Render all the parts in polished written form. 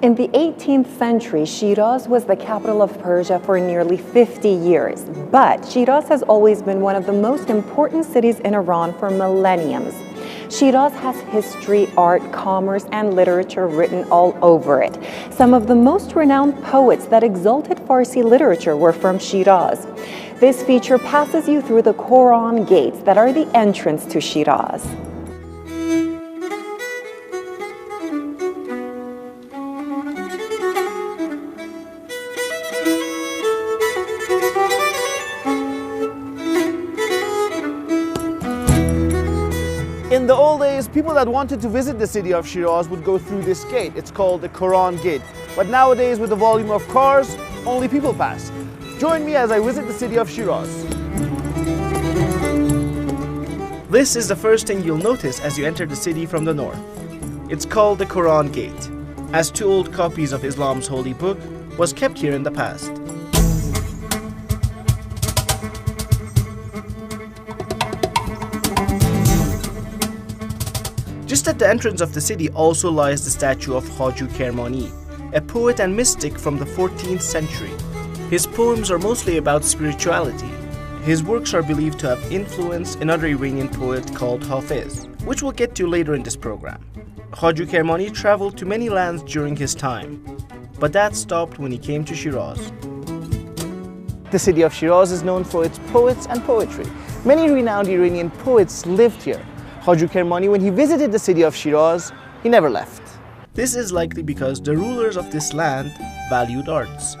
In the 18th century, Shiraz was the capital of Persia for nearly 50 years, but Shiraz has always been one of the most important cities in Iran for millenniums. Shiraz has history, art, commerce, and literature written all over it. Some of the most renowned poets that exalted Farsi literature were from Shiraz. This feature passes you through the Quran gates that are the entrance to Shiraz. In the old days, people that wanted to visit the city of Shiraz would go through this gate. It's called the Quran Gate. But nowadays, with the volume of cars, only people pass. Join me as I visit the city of Shiraz. This is the first thing you'll notice as you enter the city from the north. It's called the Quran Gate, as 2 old copies of Islam's holy book was kept here in the past. Just at the entrance of the city also lies the statue of Khaju Kermani, a poet and mystic from the 14th century. His poems are mostly about spirituality. His works are believed to have influenced another Iranian poet called Hafiz, which we'll get to later in this program. Khaju Kermani traveled to many lands during his time, but that stopped when he came to Shiraz. The city of Shiraz is known for its poets and poetry. Many renowned Iranian poets lived here. Khaju Kermani, when he visited the city of Shiraz, he never left. This is likely because the rulers of this land valued arts.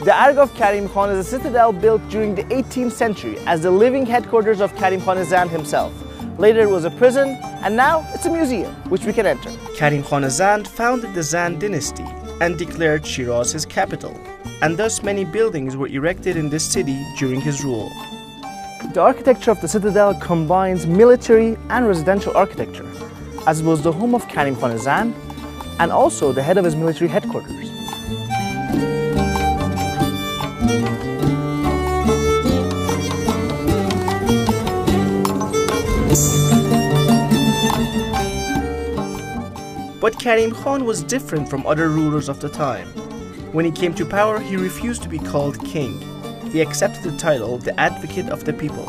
The Arg of Karim Khan is a citadel built during the 18th century as the living headquarters of Karim Khan Zand himself. Later it was a prison, and now it's a museum, which we can enter. Karim Khan Zand founded the Zand dynasty and declared Shiraz his capital, and thus many buildings were erected in this city during his rule. The architecture of the citadel combines military and residential architecture, as it was the home of Karim Khan Zand and also the head of his military headquarters. But Karim Khan was different from other rulers of the time. When he came to power, he refused to be called king. He accepted the title, the Advocate of the People,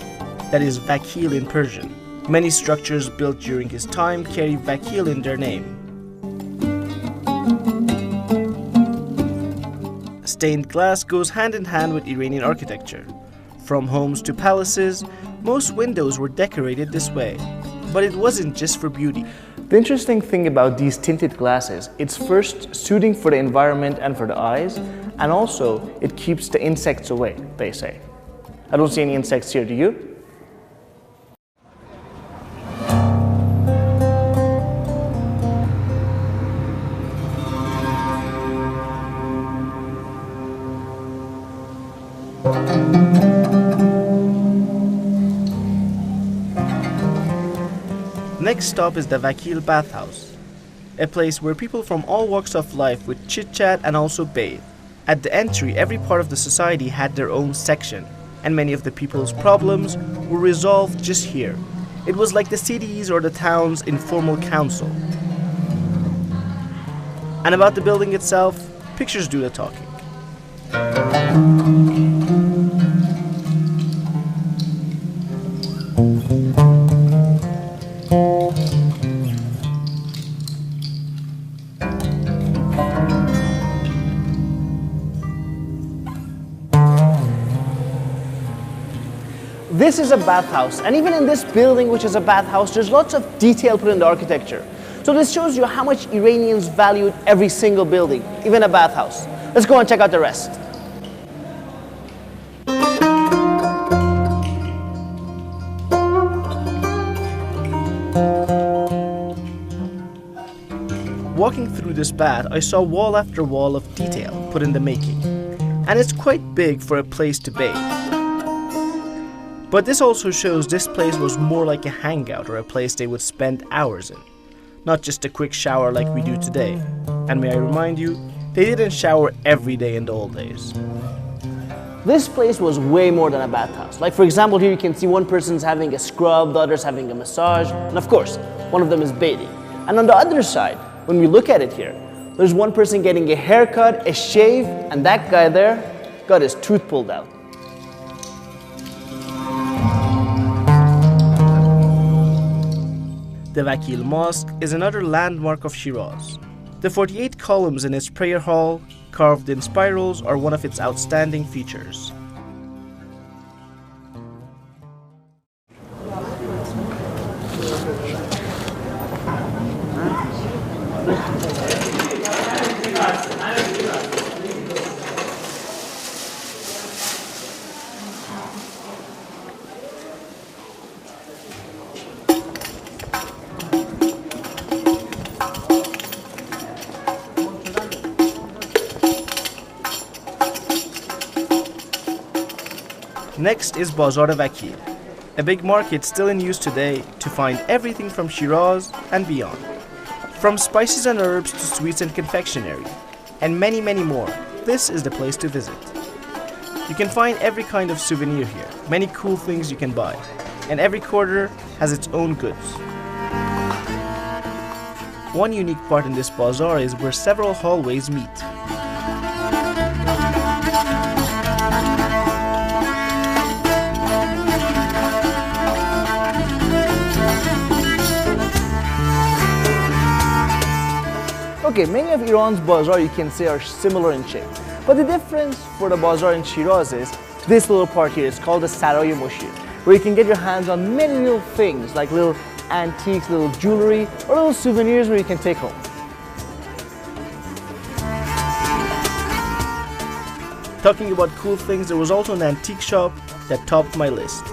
that is Vakil in Persian. Many structures built during his time carry Vakil in their name. Stained glass goes hand in hand with Iranian architecture. From homes to palaces, most windows were decorated this way. But it wasn't just for beauty. The interesting thing about these tinted glasses, it's first soothing for the environment and for the eyes, and also it keeps the insects away, they say. I don't see any insects here, do you? Next stop is the Vakil bathhouse, a place where people from all walks of life would chit-chat and also bathe. At the entry, every part of the society had their own section, and many of the people's problems were resolved just here. It was like the city's or the town's informal council. And about the building itself, pictures do the talking. This is a bathhouse, and even in this building, which is a bathhouse, there's lots of detail put in the architecture. So this shows you how much Iranians valued every single building, even a bathhouse. Let's go and check out the rest. Walking through this bath, I saw wall after wall of detail put in the making, and it's quite big for a place to bathe. But this also shows this place was more like a hangout or a place they would spend hours in, not just a quick shower like we do today. And may I remind you, they didn't shower every day in the old days. This place was way more than a bathhouse. Like for example, here you can see one person's having a scrub, the other's having a massage, and of course, one of them is bathing. And on the other side, when we look at it here, There's one person getting a haircut, a shave, and that guy there got his tooth pulled out. The Vakil Mosque is another landmark of Shiraz. The 48 columns in its prayer hall, carved in spirals, are one of its outstanding features. Next is Bazar Vakil, a big market still in use today to find everything from Shiraz and beyond. From spices and herbs to sweets and confectionery, and many, many more, this is the place to visit. You can find every kind of souvenir here, many cool things you can buy, and every quarter has its own goods. One unique part in this bazaar is where several hallways meet. Okay, many of Iran's bazaar you can say are similar in shape. But the difference for the bazaar in Shiraz is this little part here. It's called the Saray Moshir, where you can get your hands on many little things like little antiques, little jewelry, or little souvenirs where you can take home. Talking about cool things, there was also an antique shop that topped my list.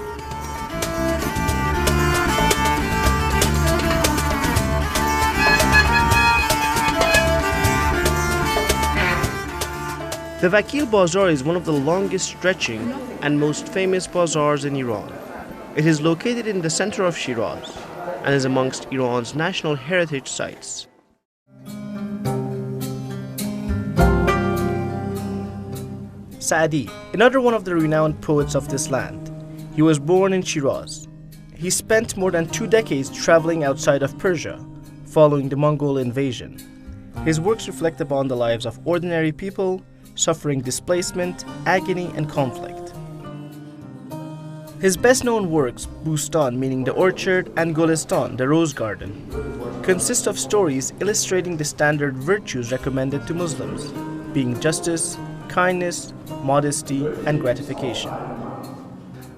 The Vakil Bazaar is one of the longest stretching and most famous bazaars in Iran. It is located in the center of Shiraz and is amongst Iran's national heritage sites. Sa'di, another one of the renowned poets of this land. He was born in Shiraz. He spent more than 2 decades traveling outside of Persia, following the Mongol invasion. His works reflect upon the lives of ordinary people, suffering displacement, agony, and conflict. His best-known works, Bustan, meaning the orchard, and Golistan, the rose garden, consist of stories illustrating the standard virtues recommended to Muslims, being justice, kindness, modesty, and gratification.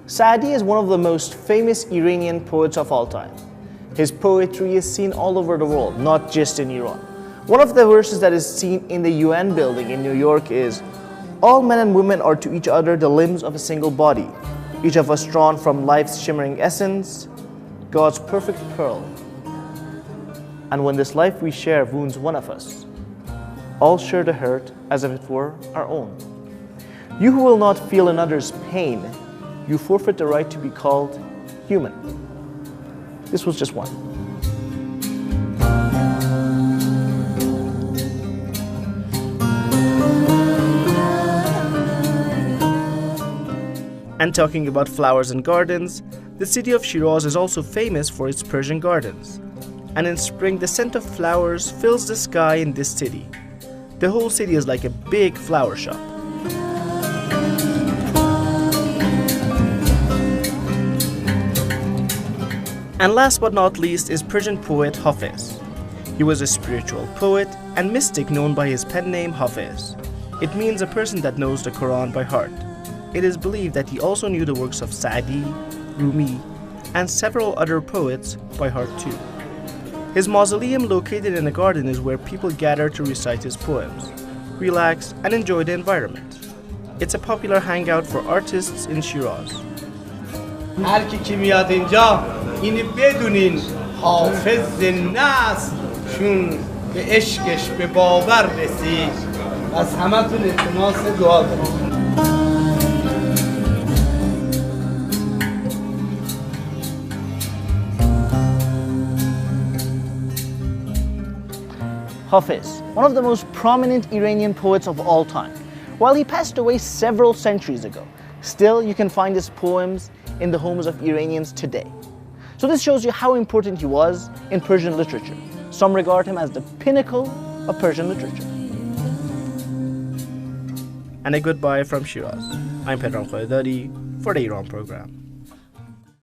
Sa'di is one of the most famous Iranian poets of all time. His poetry is seen all over the world, not just in Iran. One of the verses that is seen in the UN building in New York is, "All men and women are to each other the limbs of a single body, each of us drawn from life's shimmering essence, God's perfect pearl. And when this life we share wounds one of us, all share the hurt as if it were our own. You who will not feel another's pain, you forfeit the right to be called human." This was just one. And talking about flowers and gardens, the city of Shiraz is also famous for its Persian gardens. And in spring, the scent of flowers fills the sky in this city. The whole city is like a big flower shop. And last but not least is Persian poet Hafiz. He was a spiritual poet and mystic known by his pen name Hafiz. It means a person that knows the Quran by heart. It is believed that he also knew the works of Sa'di, Rumi, and several other poets by heart too. His mausoleum located in a garden is where people gather to recite his poems, relax, and enjoy the environment. It's a popular hangout for artists in Shiraz. هر کی میاد اینجا اینو بدونین حافظ ناس چون به عشقش به باور رسید از همتون التماس دعا دارم. Hafiz, one of the most prominent Iranian poets of all time. While he passed away several centuries ago, still you can find his poems in the homes of Iranians today. So this shows you how important he was in Persian literature. Some regard him as the pinnacle of Persian literature. And a goodbye from Shiraz. I'm Pedram Khoedari for the Iran program.